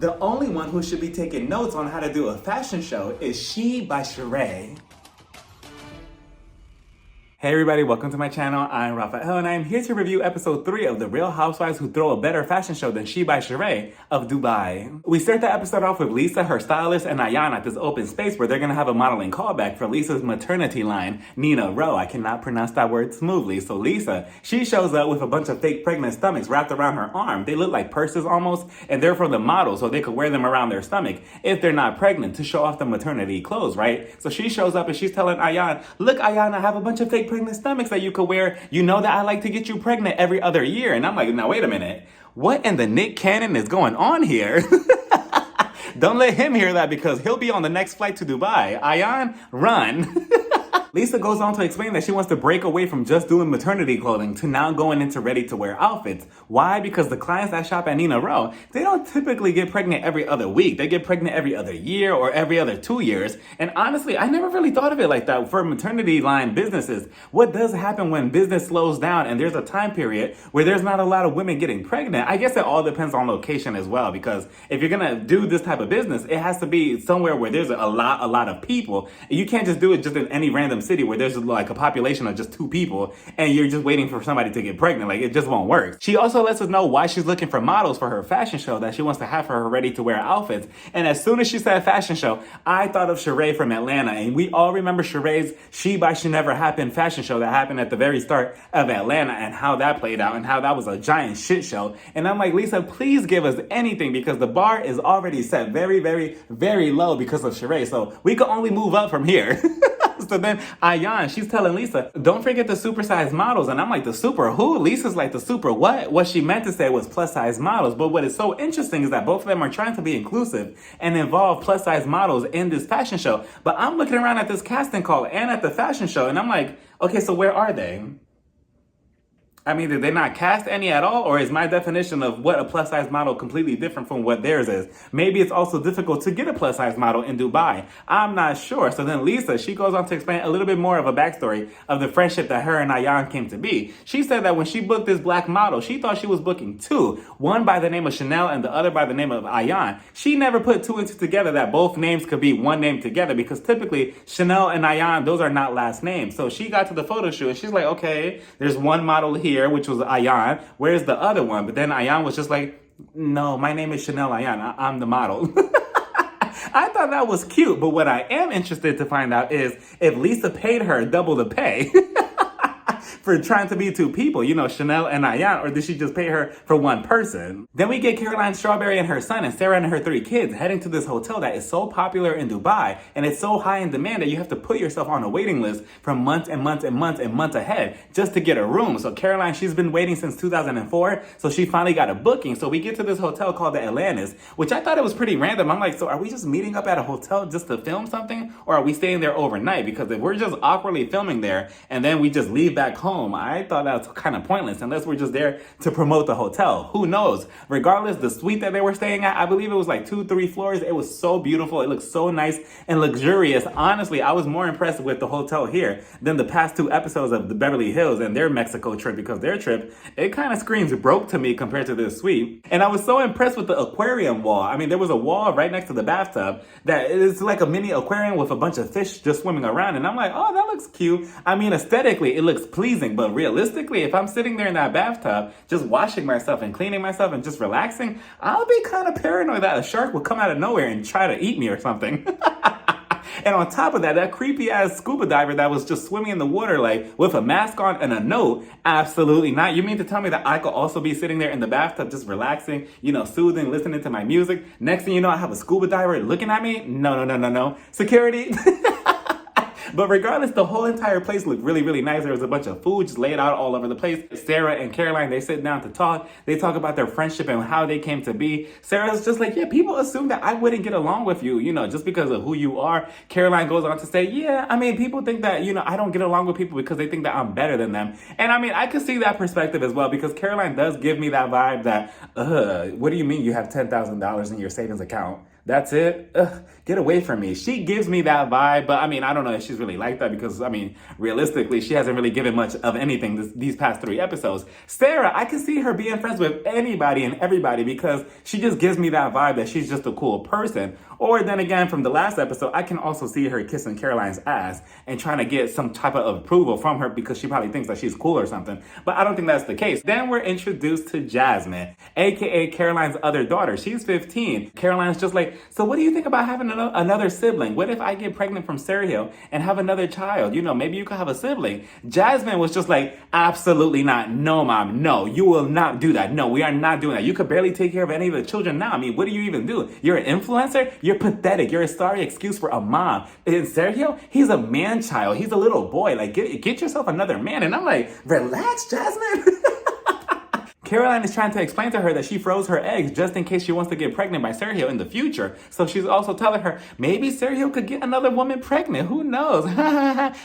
The only one who should be taking notes on how to do a fashion show is She by Sheree. Hey everybody, welcome to my channel. I'm Rafael and I'm here to review episode 3 of The Real Housewives Who Throw a Better Fashion Show Than She by Sheree of Dubai. We start the episode off with Lisa, her stylist, and Ayan at this open space where they're gonna have a modeling callback for Lisa's maternity line, Nina Rowe. I cannot pronounce that word smoothly. So Lisa, she shows up with a bunch of fake pregnant stomachs wrapped around her arm. They look like purses almost, and they're for the model so they could wear them around their stomach if they're not pregnant to show off the maternity clothes, right? So she shows up and she's telling Ayan, look Ayan, I have a bunch of fake pregnant stomachs that you could wear. You know that I like to get you pregnant every other year. And I'm like, now wait a minute. What in the Nick Cannon is going on here? Don't let him hear that because he'll be on the next flight to Dubai. Ayan, run. Lisa goes on to explain that she wants to break away from just doing maternity clothing to now going into ready-to-wear outfits. Why? Because the clients that shop at Nina Rowe, they don't typically get pregnant every other week. They get pregnant every other year or every other 2 years. And honestly, I never really thought of it like that for maternity line businesses. What does happen when business slows down and there's a time period where there's not a lot of women getting pregnant? I guess it all depends on location as well, because if you're gonna do this type of business, it has to be somewhere where there's a lot of people. You can't just do it just in any random city where there's like a population of just 2 people and you're just waiting for somebody to get pregnant. Like, it just won't work. She also lets us know why she's looking for models for her fashion show that she wants to have for her ready-to-wear outfits. And as soon as she said fashion show, I thought of Sheree from Atlanta. And we all remember Sheree's She by She Never Happened fashion show that happened at the very start of Atlanta and how that played out and how that was a giant shit show. And I'm like, Lisa, please give us anything because the bar is already set very, very, very low because of Sheree. So we could only move up from here. So then Ayan, she's telling Lisa, don't forget the supersized models. And I'm like, the super who? Lisa's like, the super what? What she meant to say was plus size models. But what is so interesting is that both of them are trying to be inclusive and involve plus size models in this fashion show. But I'm looking around at this casting call and at the fashion show and I'm like, okay, so where are they? I mean, did they not cast any at all? Or is my definition of what a plus-size model completely different from what theirs is? Maybe it's also difficult to get a plus-size model in Dubai. I'm not sure. So then Lisa, she goes on to explain a little bit more of a backstory of the friendship that her and Ayan came to be. She said that when she booked this black model, she thought she was booking 2. One by the name of Chanel and the other by the name of Ayan. She never put 2 and 2 together that both names could be one name together because typically Chanel and Ayan, those are not last names. So she got to the photo shoot and she's like, okay, there's one model here, which was Ayan. Where's the other one? But then Ayan was just like, no, my name is Chanel Ayan. I'm the model. I thought that was cute. But what I am interested to find out is if Lisa paid her double the pay for trying to be 2 people, you know, Chanel and Ayan, or did she just pay her for one person? Then we get Caroline Strawberry and her son and Sarah and her 3 kids heading to this hotel that is so popular in Dubai and it's so high in demand that you have to put yourself on a waiting list for months and months and months and months ahead just to get a room. So Caroline, she's been waiting since 2004, so she finally got a booking. So we get to this hotel called the Atlantis, which I thought it was pretty random. I'm like, so are we just meeting up at a hotel just to film something, or are we staying there overnight? Because if we're just awkwardly filming there and then we just leave back home, I thought that was kind of pointless unless we're just there to promote the hotel. Who knows? Regardless, the suite that they were staying at, I believe it was like 2-3 floors. It was so beautiful. It looked so nice and luxurious. Honestly, I was more impressed with the hotel here than the past 2 episodes of the Beverly Hills and their Mexico trip, because their trip, it kind of screams broke to me compared to this suite. And I was so impressed with the aquarium wall. I mean, there was a wall right next to the bathtub that is like a mini aquarium with a bunch of fish just swimming around. And I'm like, oh, that looks cute. I mean, aesthetically, it looks pleasing. But realistically, if I'm sitting there in that bathtub, just washing myself and cleaning myself and just relaxing, I'll be kind of paranoid that a shark will come out of nowhere and try to eat me or something. And on top of that, that creepy ass scuba diver that was just swimming in the water like with a mask on and a note, absolutely not. You mean to tell me that I could also be sitting there in the bathtub just relaxing, you know, soothing, listening to my music? Next thing you know, I have a scuba diver looking at me? No. Security. But regardless, the whole entire place looked really, really nice. There was a bunch of food just laid out all over the place. Sarah and Caroline, they sit down to talk. They talk about their friendship and how they came to be. Sarah's just like, yeah, people assume that I wouldn't get along with you, you know, just because of who you are. Caroline goes on to say, yeah, I mean, people think that, you know, I don't get along with people because they think that I'm better than them. And I mean, I could see that perspective as well, because Caroline does give me that vibe that, what do you mean you have $10,000 in your savings account? That's it? Ugh, get away from me. She gives me that vibe, but I mean, I don't know if she's really like that because, I mean, realistically, she hasn't really given much of anything these past 3 episodes. Sarah, I can see her being friends with anybody and everybody because she just gives me that vibe that she's just a cool person. Or then again, from the last episode, I can also see her kissing Caroline's ass and trying to get some type of approval from her because she probably thinks that she's cool or something. But I don't think that's the case. Then we're introduced to Jasmine, aka Caroline's other daughter. She's 15. Caroline's just like, so what do you think about having another sibling? What if I get pregnant from Sergio and have another child? You know, maybe you could have a sibling. Jasmine was just like, absolutely not. No, mom. No, you will not do that. No, we are not doing that. You could barely take care of any of the children now. I mean, what do you even do? You're an influencer? You're pathetic. You're a sorry excuse for a mom. And Sergio, he's a man child. He's a little boy. Like, get yourself another man. And I'm like, relax, Jasmine. Caroline is trying to explain to her that she froze her eggs just in case she wants to get pregnant by Sergio in the future. So she's also telling her, maybe Sergio could get another woman pregnant. Who knows?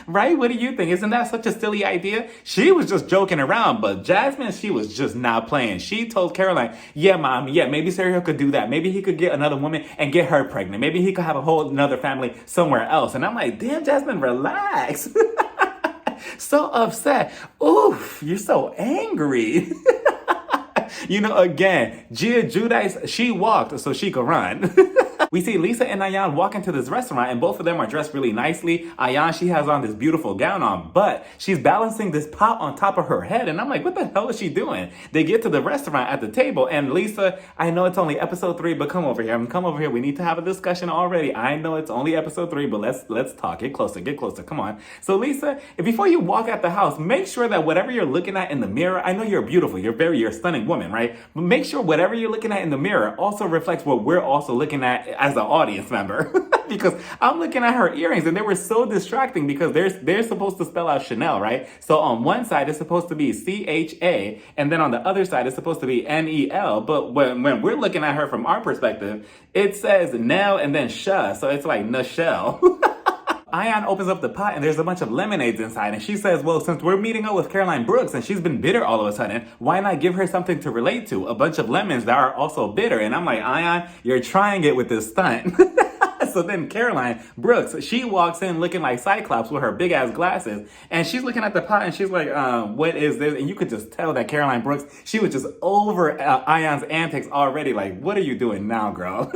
Right? What do you think? Isn't that such a silly idea? She was just joking around, but Jasmine, she was just not playing. She told Caroline, yeah, mom, yeah, maybe Sergio could do that. Maybe he could get another woman and get her pregnant. Maybe he could have a whole another family somewhere else. And I'm like, damn, Jasmine, relax. So upset. Oof, you're so angry. You know, again, Gia Giudice, she walked so she could run. We see Lisa and Ayan walk into this restaurant and both of them are dressed really nicely. Ayan, she has on this beautiful gown on, but she's balancing this pot on top of her head. And I'm like, what the hell is she doing? They get to the restaurant at the table and Lisa, I know it's only episode 3, but come over here. Come over here. We need to have a discussion already. I know it's only episode 3, but let's talk. Get closer. Come on. So Lisa, before you walk out the house, make sure that whatever you're looking at in the mirror, I know you're beautiful. You're a stunning woman, right? But make sure whatever you're looking at in the mirror also reflects what we're also looking at as an audience member. Because I'm looking at her earrings and they were so distracting because they're supposed to spell out Chanel, right? So on one side it's supposed to be CHA and then on the other side it's supposed to be NEL. But when we're looking at her from our perspective, it says Nell and then Sha. So it's like Nichelle. Ayan opens up the pot and there's a bunch of lemonades inside and she says, well, since we're meeting up with Caroline Brooks and she's been bitter all of a sudden, why not give her something to relate to? A bunch of lemons that are also bitter. And I'm like, Ayan, you're trying it with this stunt. So then Caroline Brooks, she walks in looking like Cyclops with her big ass glasses and she's looking at the pot and she's like, what is this? And you could just tell that Caroline Brooks, she was just over Ayan's antics already. Like, what are you doing now, girl?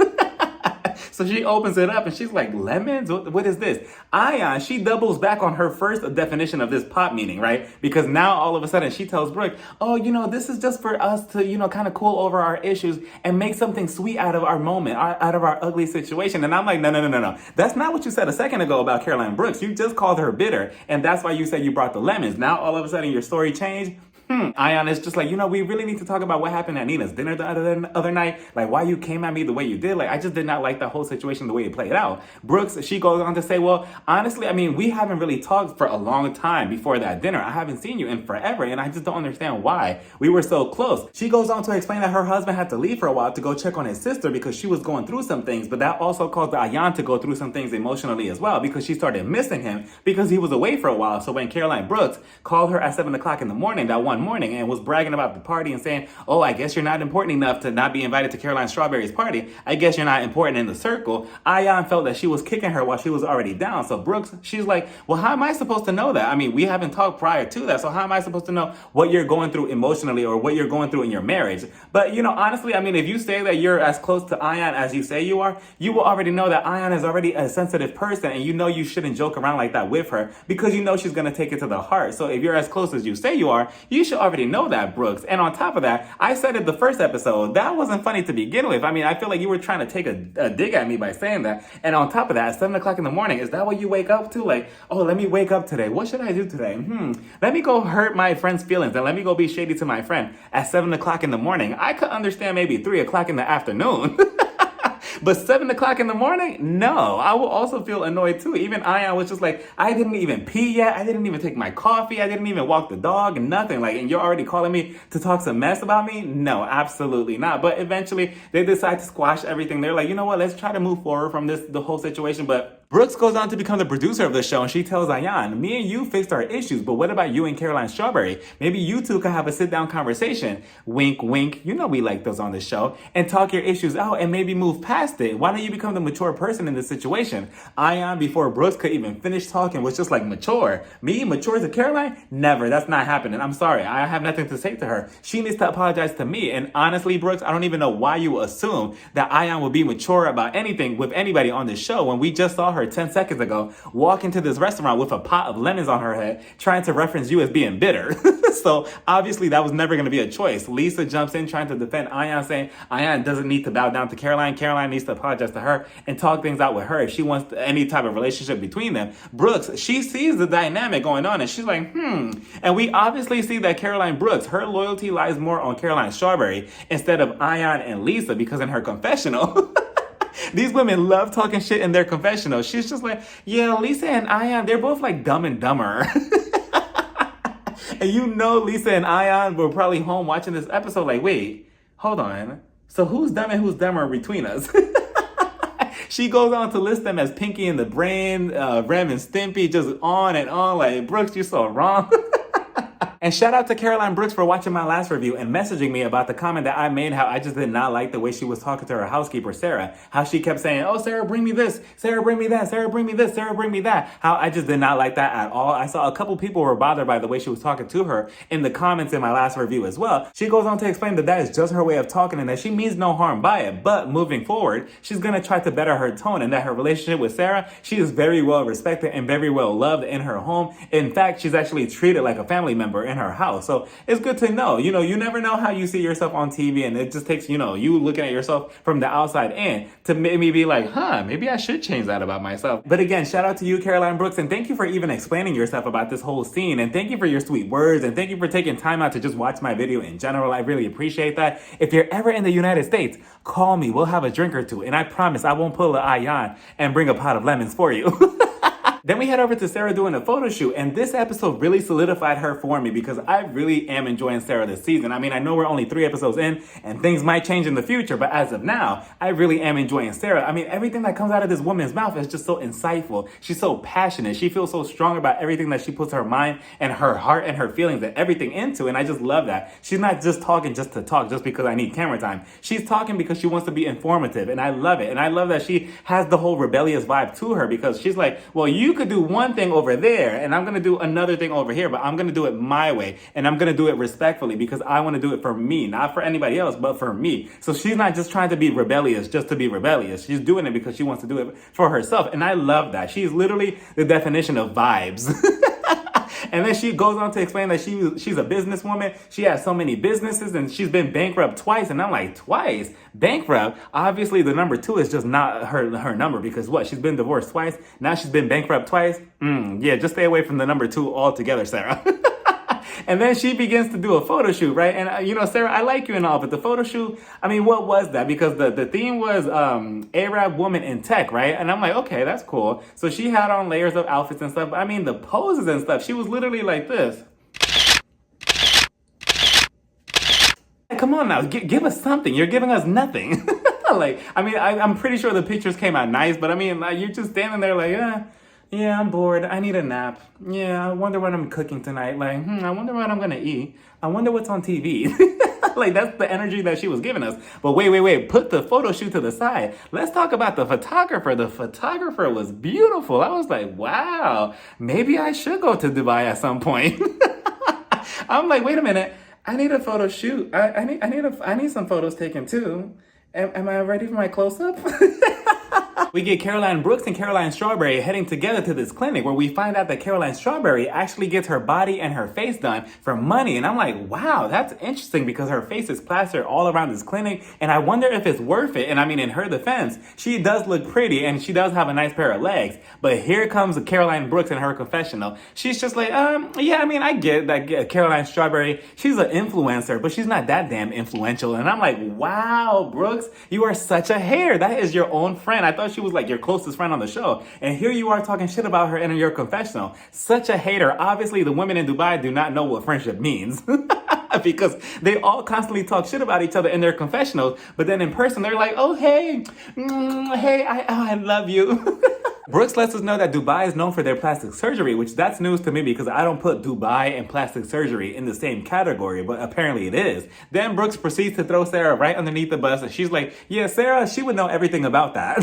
So she opens it up and she's like, lemons? What is this? Ayan, she doubles back on her first definition of this pot meaning, right? Because now all of a sudden she tells Brooke, oh, you know, this is just for us to, you know, kind of cool over our issues and make something sweet out of our moment, out of our ugly situation. And I'm like, no. That's not what you said a second ago about Caroline Brooks. You just called her bitter. And that's why you said you brought the lemons. Now all of a sudden your story changed. Ayan is just like, you know, we really need to talk about what happened at Nina's dinner the other night. Like, why you came at me the way you did. Like, I just did not like that whole situation the way it played out. Brooks, she goes on to say, well, honestly, I mean, we haven't really talked for a long time before that dinner. I haven't seen you in forever, and I just don't understand why. We were so close. She goes on to explain that her husband had to leave for a while to go check on his sister because she was going through some things, but that also caused Ayan to go through some things emotionally as well because she started missing him because he was away for a while. So when Caroline Brooks called her at 7 o'clock in the morning, that one morning, and was bragging about the party and saying, oh, I guess you're not important enough to not be invited to Caroline Strawberry's party. I guess you're not important in the circle. Ayan felt that she was kicking her while she was already down. So Brooks, she's like, well, how am I supposed to know that? I mean, we haven't talked prior to that. So how am I supposed to know what you're going through emotionally or what you're going through in your marriage? But, you know, honestly, I mean, if you say that you're as close to Ayan as you say you are, you will already know that Ayan is already a sensitive person and you know you shouldn't joke around like that with her because you know she's going to take it to the heart. So if you're as close as you say you are, you should already know that, Brooks. And on top of that, I said it the first episode, that wasn't funny to begin with. I mean, I feel like you were trying to take a dig at me by saying that. And on top of that, at 7 o'clock in the morning, is that what you wake up to? Like, oh, let me wake up today. What should I do today? Let me go hurt my friend's feelings and let me go be shady to my friend at 7 o'clock in the morning. I could understand maybe 3 o'clock in the afternoon. But 7 o'clock in the morning? No, I will also feel annoyed too. Even Ayan was just like, I didn't even pee yet. I didn't even take my coffee. I didn't even walk the dog, nothing. Like, and you're already calling me to talk some mess about me? No, absolutely not. But eventually they decide to squash everything. They're like, you know what? Let's try to move forward from the whole situation. But Brooks goes on to become the producer of the show, and she tells Ayan, me and you fixed our issues, but what about you and Caroline Strawberry? Maybe you two can have a sit-down conversation. Wink, wink. You know we like those on the show. And talk your issues out and maybe move past it. Why don't you become the mature person in this situation? Ayan, before Brooks could even finish talking, was just like, mature? Me? Mature to Caroline? Never. That's not happening. I'm sorry. I have nothing to say to her. She needs to apologize to me. And honestly, Brooks, I don't even know why you assume that Ayan will be mature about anything with anybody on this show when we just saw her 10 seconds ago walk into this restaurant with a pot of lemons on her head trying to reference you as being bitter. So obviously that was never going to be a choice. Lisa jumps in trying to defend Ayan, saying Ayan doesn't need to bow down to Caroline. Caroline needs to apologize to her and talk things out with her if she wants any type of relationship between them. Brooks, she sees the dynamic going on and she's like, And we obviously see that Caroline Brooks, her loyalty lies more on Caroline Strawberry instead of Ayan and Lisa, because in her confessional, these women love talking shit in their confessional. She's just like, yeah, Lisa and Ayan, they're both like Dumb and Dumber. And you know Lisa and Ayan were probably home watching this episode like, wait, hold on. So who's dumb and who's dumber between us? She goes on to list them as Pinky and the Brain, Rem and Stimpy, just on and on. Like, Brooks, you're so wrong. And shout out to Caroline Brooks for watching my last review and messaging me about the comment that I made, how I just did not like the way she was talking to her housekeeper, Sarah. How she kept saying, oh, Sarah, bring me this. Sarah, bring me that. Sarah, bring me this. Sarah, bring me that. How I just did not like that at all. I saw a couple people were bothered by the way she was talking to her in the comments in my last review as well. She goes on to explain that that is just her way of talking and that she means no harm by it. But moving forward, she's going to try to better her tone, and that her relationship with Sarah, she is very well respected and very well loved in her home. In fact, she's actually treated like a family member in her house. So it's good to know. You know, you never know how you see yourself on TV, and it just takes, you know, you looking at yourself from the outside in to maybe be like, maybe I should change that about myself. But again, shout out to you, Caroline Brooks, and thank you for even explaining yourself about this whole scene, and thank you for your sweet words, and thank you for taking time out to just watch my video in general. I really appreciate that. If you're ever in the United States, call me. We'll have a drink or two, and I promise I won't pull an Ayan and bring a pot of lemons for you. Then we head over to Sarah doing a photo shoot, and this episode really solidified her for me because I really am enjoying Sarah this season. I mean, I know we're only 3 episodes in and things might change in the future, but as of now, I really am enjoying Sarah. I mean, everything that comes out of this woman's mouth is just so insightful. She's so passionate. She feels so strong about everything that she puts her mind and her heart and her feelings and everything into, and I just love that. She's not just talking just to talk just because I need camera time. She's talking because she wants to be informative, and I love it. And I love that she has the whole rebellious vibe to her because she's like, well, you could do one thing over there and I'm going to do another thing over here, but I'm going to do it my way and I'm going to do it respectfully because I want to do it for me, not for anybody else, but for me. So she's not just trying to be rebellious just to be rebellious. She's doing it because she wants to do it for herself. And I love that. She's literally the definition of vibes. And then she goes on to explain that she's a businesswoman. She has so many businesses and she's been bankrupt twice. And I'm like, twice? Bankrupt? Obviously, the number 2 is just not her number because what? She's been divorced twice. Now she's been bankrupt twice. Yeah, just stay away from the number 2 altogether, Sarah. And then she begins to do a photo shoot, right? And, you know, Sarah, I like you and all, but the photo shoot, I mean, what was that? Because the theme was Arab woman in tech, right? And I'm like, okay, that's cool. So she had on layers of outfits and stuff. But I mean, the poses and stuff, she was literally like this. Come on now, give us something. You're giving us nothing. Like, I mean, I'm pretty sure the pictures came out nice, but I mean, like, you're just standing there like, yeah, I'm bored. I need a nap. Yeah, I wonder what I'm cooking tonight. Like, I wonder what I'm going to eat. I wonder what's on TV. Like, that's the energy that she was giving us. But wait. Put the photo shoot to the side. Let's talk about the photographer. The photographer was beautiful. I was like, wow, maybe I should go to Dubai at some point. I'm like, wait a minute. I need a photo shoot. I need some photos taken too. Am I ready for my close-up? We get Caroline Brooks and Caroline Strawberry heading together to this clinic where we find out that Caroline Strawberry actually gets her body and her face done for money. And I'm like, wow, that's interesting because her face is plastered all around this clinic. And I wonder if it's worth it. And I mean, in her defense, she does look pretty and she does have a nice pair of legs. But here comes Caroline Brooks in her confessional. She's just like, yeah, I mean, I get that Caroline Strawberry, she's an influencer, but she's not that damn influential. And I'm like, wow, Brooks, you are such a hater. That is your own friend. I thought she was like your closest friend on the show. And here you are talking shit about her in your confessional. Such a hater. Obviously, the women in Dubai do not know what friendship means. Because they all constantly talk shit about each other in their confessionals. But then in person, they're like, oh, hey, I love you. Brooks lets us know that Dubai is known for their plastic surgery, which that's news to me because I don't put Dubai and plastic surgery in the same category, but apparently it is. Then Brooks proceeds to throw Sarah right underneath the bus, and she's like, yeah, Sarah, she would know everything about that.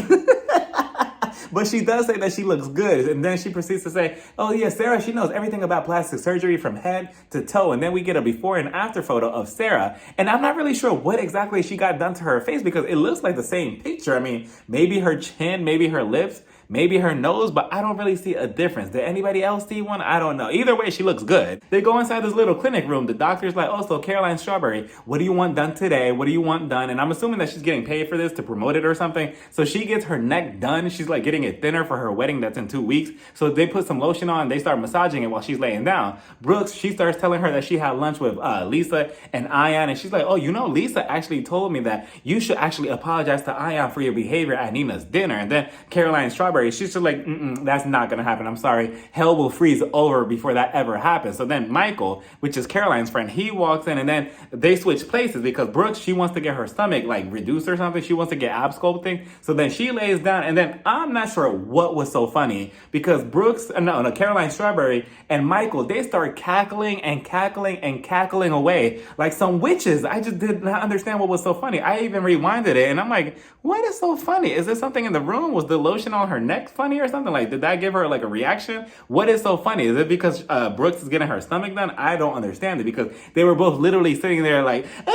But she does say that she looks good. And then she proceeds to say, oh yeah, Sarah, she knows everything about plastic surgery from head to toe. And then we get a before and after photo of Sarah. And I'm not really sure what exactly she got done to her face because it looks like the same picture. I mean, maybe her chin, maybe her lips, maybe her nose, but I don't really see a difference. Did anybody else see one? I don't know. Either way, she looks good. They go inside this little clinic room. The doctor's like, oh, so Caroline Strawberry, what do you want done today? What do you want done? And I'm assuming that she's getting paid for this to promote it or something. So she gets her neck done. She's like getting it thinner for her wedding that's in 2 weeks. So they put some lotion on. They start massaging it while she's laying down. Brooks, she starts telling her that she had lunch with Lisa and Ayan. And she's like, oh, you know, Lisa actually told me that you should actually apologize to Ayan for your behavior at Nina's dinner. And then Caroline Strawberry, she's just like, that's not gonna happen. I'm sorry. Hell will freeze over before that ever happens. So then Michael, which is Caroline's friend, he walks in and then they switch places because Brooks, she wants to get her stomach like reduced or something. She wants to get ab sculpting. So then she lays down and then I'm not sure what was so funny because Caroline Strawberry and Michael, they start cackling and cackling and cackling away like some witches. I just did not understand what was so funny. I even rewinded it and I'm like, what is so funny? Is there something in the room? Was the lotion on her neck funny or something? Like, did that give her like a reaction? What is so funny? Is it because Brooks is getting her stomach done? I don't understand it because they were both literally sitting there like, stop.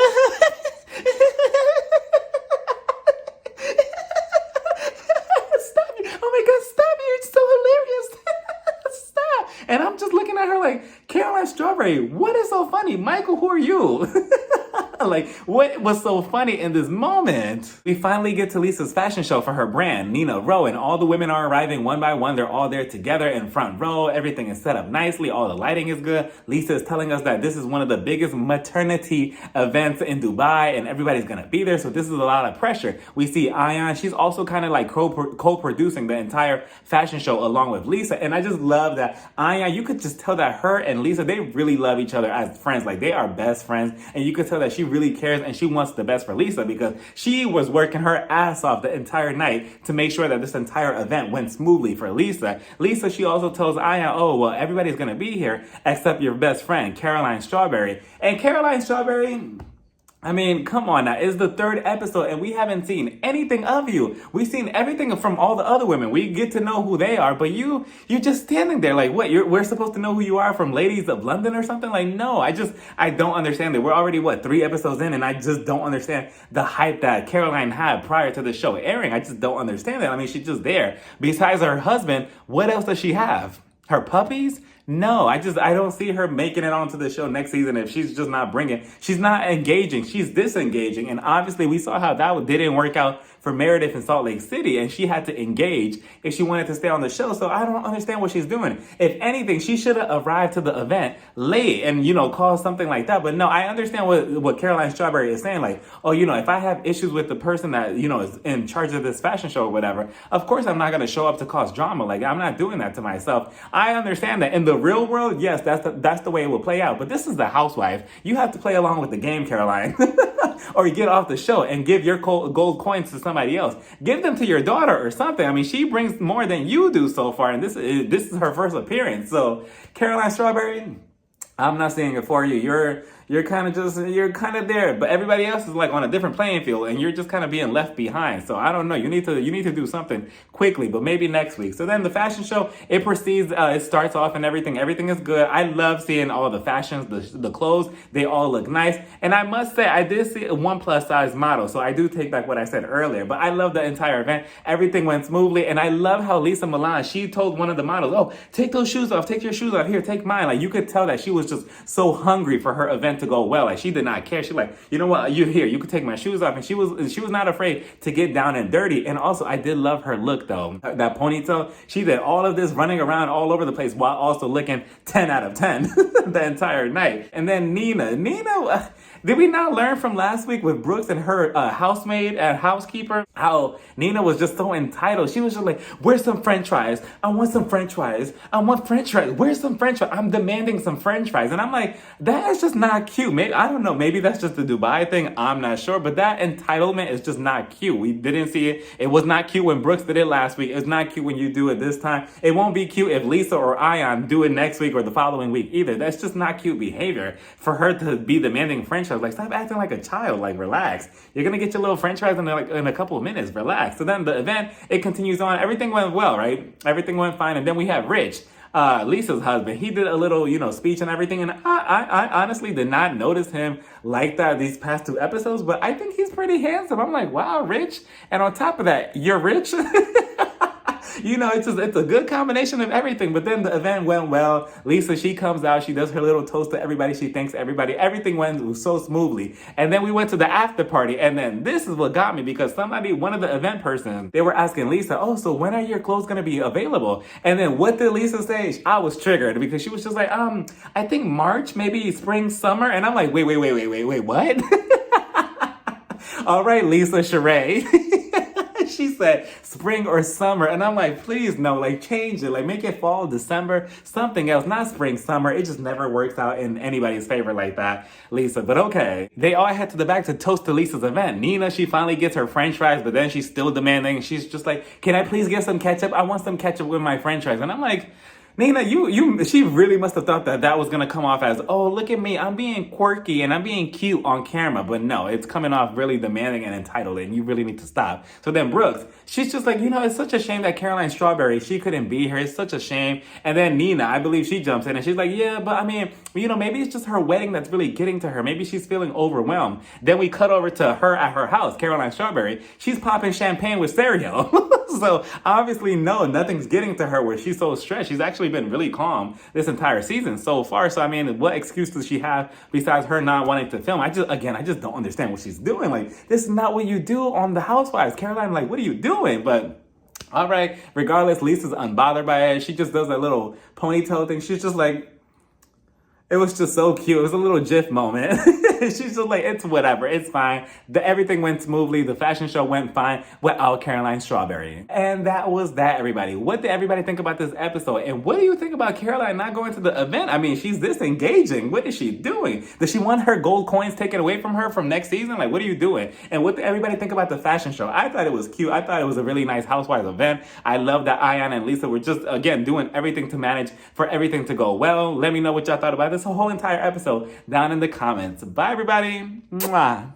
Oh my God, stop. You're so hilarious. Stop. And I'm just looking at her like, Caroline Strawberry, what is so funny? Michael, who are you? Like, what was so funny in this moment? We finally get to Lisa's fashion show for her brand, Nina Row, and all the women are arriving one by one. They're all there together in front row. Everything is set up nicely. All the lighting is good. Lisa is telling us that this is one of the biggest maternity events in Dubai, and everybody's gonna be there, so this is a lot of pressure. We see Ayan. She's also kind of like co-producing the entire fashion show along with Lisa, and I just love that Ayan, you could just tell that her and Lisa, they really love each other as friends. Like, they are best friends, and you could tell that she really cares and she wants the best for Lisa because she was working her ass off the entire night to make sure that this entire event went smoothly for Lisa. Lisa, she also tells Aya, oh, well, everybody's gonna be here except your best friend, Caroline Strawberry. And Caroline Strawberry, I mean, come on now. It's the 3rd episode and we haven't seen anything of you. We've seen everything from all the other women. We get to know who they are, but you're just standing there like, what? We're supposed to know who you are from Ladies of London or something? Like, no, I don't understand it. We're already, 3 episodes in and I just don't understand the hype that Caroline had prior to the show airing. I just don't understand it. I mean, she's just there. Besides her husband, what else does she have? Her puppies? No, I don't see her making it onto the show next season if she's just not she's not engaging, she's disengaging. And obviously we saw how that didn't work out for Meredith in Salt Lake City, and she had to engage if she wanted to stay on the show. So I don't understand what she's doing. If anything, she should have arrived to the event late and, caused something like that. But no, I understand what Caroline Strawberry is saying. Like, oh, if I have issues with the person that, is in charge of this fashion show or whatever, of course I'm not going to show up to cause drama. Like, I'm not doing that to myself. I understand that in the real world, yes, that's the way it will play out. But this is the Housewives. You have to play along with the game, Caroline. Or you get off the show and give your gold coins to somebody else. Give them to your daughter or something. I mean, she brings more than you do so far, and this is her first appearance. So, Caroline Strawberry, I'm not saying it for you. You're kind of there, but everybody else is like on a different playing field and you're just kind of being left behind. So I don't know. You need to do something quickly, but maybe next week. So then the fashion show, it proceeds, it starts off and everything is good. I love seeing all the fashions, the clothes, they all look nice. And I must say, I did see one plus size model. So I do take back what I said earlier, but I love the entire event. Everything went smoothly. And I love how Lisa Milan, she told one of the models, oh, take those shoes off, take your shoes off, here, take mine. Like, you could tell that she was just so hungry for her event to go well. Like, she did not care. She like, you know what, you here, you could take my shoes off. And she was not afraid to get down and dirty. And also, I did love her look though. That ponytail, she did all of this running around all over the place while also looking 10 out of 10 the entire night. And then Nina, Did we not learn from last week with Brooks and her housemaid and housekeeper how Nina was just so entitled? She was just like, where's some french fries? I want some french fries. I want french fries. Where's some french fries? I'm demanding some french fries. And I'm like, that is just not cute. Maybe, I don't know. Maybe that's just the Dubai thing. I'm not sure. But that entitlement is just not cute. We didn't see it. It was not cute when Brooks did it last week. It's not cute when you do it this time. It won't be cute if Lisa or Ion do it next week or the following week either. That's just not cute behavior for her to be demanding french fries. Like, stop acting like a child. Like, relax. You're going to get your little french fries in a couple of minutes. Relax. So then the event, it continues on. Everything went well, right? Everything went fine. And then we have Rich, Lisa's husband. He did a little, speech and everything. And I honestly did not notice him like that these past 2 episodes. But I think he's pretty handsome. I'm like, wow, Rich. And on top of that, you're rich. It's a good combination of everything. But then the event went well. Lisa, she comes out. She does her little toast to everybody. She thanks everybody. Everything went so smoothly. And then we went to the after party. And then this is what got me, because one of the event persons, they were asking Lisa, oh, so when are your clothes going to be available? And then what did Lisa say? I was triggered because she was just like, I think March, maybe spring, summer. And I'm like, wait, what? All right, Lisa Sheree. She said spring or summer. And I'm like, please, no, like change it. Like make it fall, December, something else, not spring, summer. It just never works out in anybody's favor like that, Lisa. But okay. They all head to the back to toast to Lisa's event. Nina, she finally gets her french fries, but then she's still demanding. She's just like, can I please get some ketchup? I want some ketchup with my french fries. And I'm like, Nina, she really must have thought that was going to come off as, oh, look at me, I'm being quirky and I'm being cute on camera. But no, it's coming off really demanding and entitled, and you really need to stop. So then Brooks, she's just like, it's such a shame that Caroline Strawberry, she couldn't be here. It's such a shame. And then Nina, I believe she jumps in and she's like, yeah, but I mean, maybe it's just her wedding that's really getting to her. Maybe she's feeling overwhelmed. Then we cut over to her at her house, Caroline Strawberry. She's popping champagne with stereo. So obviously, no, nothing's getting to her where she's so stressed. She's actually been really calm this entire season so far. So I mean, what excuse does she have besides her not wanting to film? I just don't understand what she's doing. Like, this is not what you do on the Housewives. Caroline, like, what are you doing? But all right, regardless, Lisa's unbothered by it. She just does that little ponytail thing. She's just like, it was just so cute. It was a little GIF moment. She's just like, it's whatever. It's fine. Everything went smoothly. The fashion show went fine without Caroline Strawberry. And that was that, everybody. What did everybody think about this episode? And what do you think about Caroline not going to the event? I mean, she's this engaging. What is she doing? Does she want her gold coins taken away from her from next season? Like, what are you doing? And what did everybody think about the fashion show? I thought it was cute. I thought it was a really nice Housewives event. I love that Ion and Lisa were just, again, doing everything to manage for everything to go well. Let me know what y'all thought about this whole entire episode down in the comments. Bye, everybody. Mwah.